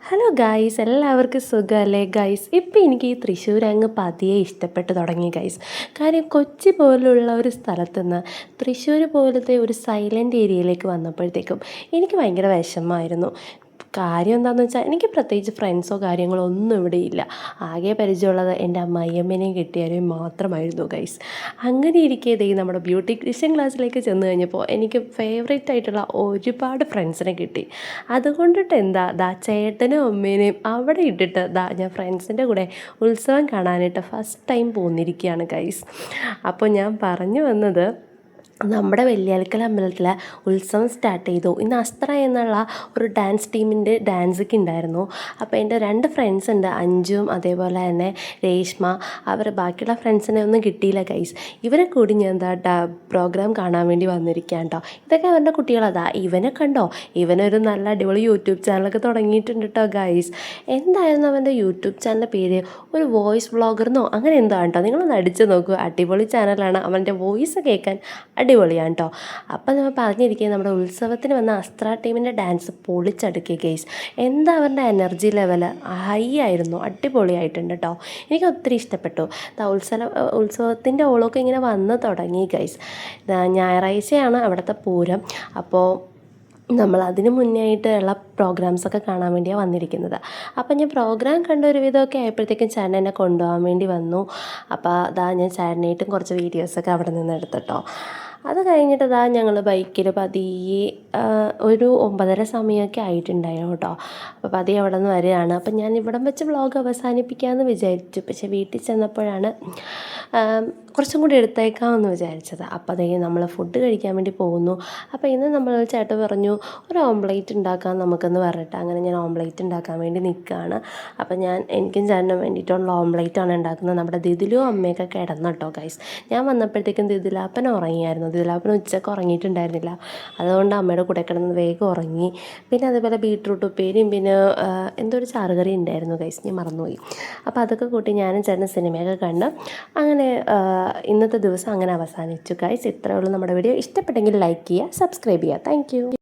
Hello guys, എല്ലാവർക്കും സുഖമല്ലേ guys? ഇപ്പം എനിക്ക് ഈ തൃശ്ശൂർ അങ്ങ് പതിയെ ഇഷ്ടപ്പെട്ട് തുടങ്ങി ഗൈസ്. കാര്യം കൊച്ചി പോലുള്ള ഒരു സ്ഥലത്ത് നിന്ന് തൃശ്ശൂർ പോലത്തെ ഒരു സൈലൻ്റ് ഏരിയയിലേക്ക് വന്നപ്പോഴത്തേക്കും എനിക്ക് ഭയങ്കര വിഷമമായിരുന്നു. കാര്യം എന്താണെന്ന് വെച്ചാൽ എനിക്ക് പ്രത്യേകിച്ച് ഫ്രണ്ട്സോ കാര്യങ്ങളോ ഒന്നും ഇവിടെ ഇല്ല. ആകെ പരിചയമുള്ളത് എൻ്റെ അമ്മായിയമ്മേനെയും കെട്ടിയവരെയും മാത്രമായിരുന്നു ഗൈസ്. അങ്ങനെ ഇരിക്കെ ദേ നമ്മുടെ ബ്യൂട്ടിഷൻ ക്ലാസ്സിലേക്ക് ചെന്ന് കഴിഞ്ഞപ്പോൾ എനിക്ക് ഫേവറേറ്റ് ആയിട്ടുള്ള ഒരുപാട് ഫ്രണ്ട്സിനെ കിട്ടി. അതുകൊണ്ടിട്ട് എന്താ ചേട്ടനും അമ്മേനെയും അവിടെ ഇട്ടിട്ട് ഞാൻ ഫ്രണ്ട്സിൻ്റെ കൂടെ ഉത്സവം കാണാനായിട്ട് ഫസ്റ്റ് ടൈം പോന്നിരിക്കുകയാണ് ഗൈസ്. അപ്പോൾ ഞാൻ പറഞ്ഞു വന്നത്, നമ്മുടെ വെള്ളിയാൽക്കൽ അമ്പലത്തിൽ ഉത്സവം സ്റ്റാർട്ട് ചെയ്തു. ഇന്ന് അസ്ത്ര എന്നുള്ള ഒരു ഡാൻസ് ടീമിൻ്റെ ഡാൻസൊക്കെ ഉണ്ടായിരുന്നു. അപ്പോൾ എൻ്റെ 2 ഫ്രണ്ട്സ് ഉണ്ട്, അഞ്ജുവും അതേപോലെ തന്നെ രേഷ്മ. ബാക്കിയുള്ള ഫ്രണ്ട്സിനെ ഒന്നും കിട്ടിയില്ല ഗൈസ്. ഇവരെ കൂടി ഞാൻ പ്രോഗ്രാം കാണാൻ വേണ്ടി വന്നിരിക്കുകയാണ് കേട്ടോ. ഇതൊക്കെ അവരുടെ കുട്ടികളതാ. ഇവനെ കണ്ടോ, ഇവനൊരു നല്ല അടിപൊളി യൂട്യൂബ് ചാനലൊക്കെ തുടങ്ങിയിട്ടുണ്ട് കേട്ടോ ഗൈസ്. എന്തായിരുന്നു അവൻ്റെ യൂട്യൂബ് ചാനലിൻ്റെ പേര്? ഒരു വോയിസ് വ്ളോഗർന്നോ അങ്ങനെ എന്തോ ആണ് കേട്ടോ. നിങ്ങളൊന്ന് അടിച്ച് നോക്കൂ, അടിപൊളി ചാനലാണ്. അവൻ്റെ വോയിസ് കേൾക്കാൻ അടിപൊളിയാണ് കേട്ടോ. അപ്പം നമ്മൾ പറഞ്ഞിരിക്കുക, നമ്മുടെ ഉത്സവത്തിന് വന്ന അസ്ത്ര ടീമിൻ്റെ ഡാൻസ് പൊളിച്ചടുക്കിയ ഗൈസ്. എന്താ അവരുടെ എനർജി ലെവൽ ഹൈ ആയിരുന്നു, അടിപൊളിയായിട്ടുണ്ട് കേട്ടോ. എനിക്ക് ഒത്തിരി ഇഷ്ടപ്പെട്ടു. ഉത്സവത്തിൻ്റെ ഓളമൊക്കെ ഇങ്ങനെ വന്ന് തുടങ്ങി ഗൈസ്. ഞായറാഴ്ചയാണ് അവിടുത്തെ പൂരം. അപ്പോൾ നമ്മൾ അതിന് മുന്നേ ആയിട്ടുള്ള പ്രോഗ്രാംസൊക്കെ കാണാൻ വേണ്ടിയാണ് വന്നിരിക്കുന്നത്. അപ്പം ഞാൻ പ്രോഗ്രാം കണ്ട ഒരു വിധമൊക്കെ ആയപ്പോഴത്തേക്കും ചേട്ടൻ എന്നെ കൊണ്ടുപോകാൻ വേണ്ടി വന്നു. അപ്പോൾ ഞാൻ ചേട്ടനായിട്ടും കുറച്ച് വീഡിയോസൊക്കെ അവിടെ നിന്ന് എടുത്തിട്ടോ. അത് കഴിഞ്ഞിട്ട് ഞങ്ങൾ ബൈക്കിൽ പതിയെ ഒരു 9:30 സമയമൊക്കെ ആയിട്ടുണ്ടായിരുന്നു കേട്ടോ. അപ്പോൾ പതിയെ അവിടെ നിന്ന് വരികയാണ്. അപ്പം ഞാൻ ഇവിടം വെച്ച് വ്ളോഗ് അവസാനിപ്പിക്കാമെന്ന് വിചാരിച്ചു. പക്ഷേ വീട്ടിൽ ചെന്നപ്പോഴാണ് കുറച്ചും കൂടി എടുത്തേക്കാമെന്ന് വിചാരിച്ചത്. അപ്പോൾ നമ്മൾ ഫുഡ് കഴിക്കാൻ വേണ്ടി പോകുന്നു. അപ്പോൾ ഇന്ന് നമ്മൾ ചേട്ടൻ പറഞ്ഞു ഒരു ഓംപ്ലേറ്റ് ഉണ്ടാക്കാൻ നമുക്കെന്ന് പറഞ്ഞിട്ട്, അങ്ങനെ ഞാൻ ഓംപ്ലേറ്റ് ഉണ്ടാക്കാൻ വേണ്ടി നിൽക്കുകയാണ്. അപ്പോൾ എനിക്കും ചേട്ടനും വേണ്ടിയിട്ടുള്ള ഓംപ്ലേറ്റാണ് ഉണ്ടാക്കുന്നത്. നമ്മുടെ ദിദിലും അമ്മയൊക്കെ കിടന്നു കേട്ടോ ഗൈസ്. ഞാൻ വന്നപ്പോഴത്തേക്കും ദിദിലാപ്പൻ ഉറങ്ങിയായിരുന്നു. ദിദിലാപ്പൻ ഉച്ചയ്ക്ക് ഉറങ്ങിയിട്ടുണ്ടായിരുന്നില്ല. അതുകൊണ്ട് അമ്മയുടെ കൂടെ കിടന്ന് വേഗം ഉറങ്ങി. പിന്നെ അതേപോലെ ബീട്രൂട്ട് ഉപ്പേരിയും പിന്നെ എന്തോ ഒരു ചാറുകറി ഉണ്ടായിരുന്നു ഗൈസ്, ഞാൻ മറന്നുപോയി. അപ്പോൾ അതൊക്കെ കൂട്ടി ഞാനും ചേട്ടനും സിനിമയൊക്കെ കണ്ട് അങ്ങനെ ഇന്നത്തെ ദിവസം അങ്ങനെ അവസാനിച്ചു ഗൈസ്. ഇത്രയേ ഉള്ളൂ നമ്മുടെ വീഡിയോ. ഇഷ്ടപ്പെട്ടെങ്കിൽ ലൈക്ക് ചെയ്യുക, സബ്സ്ക്രൈബ് ചെയ്യുക. താങ്ക്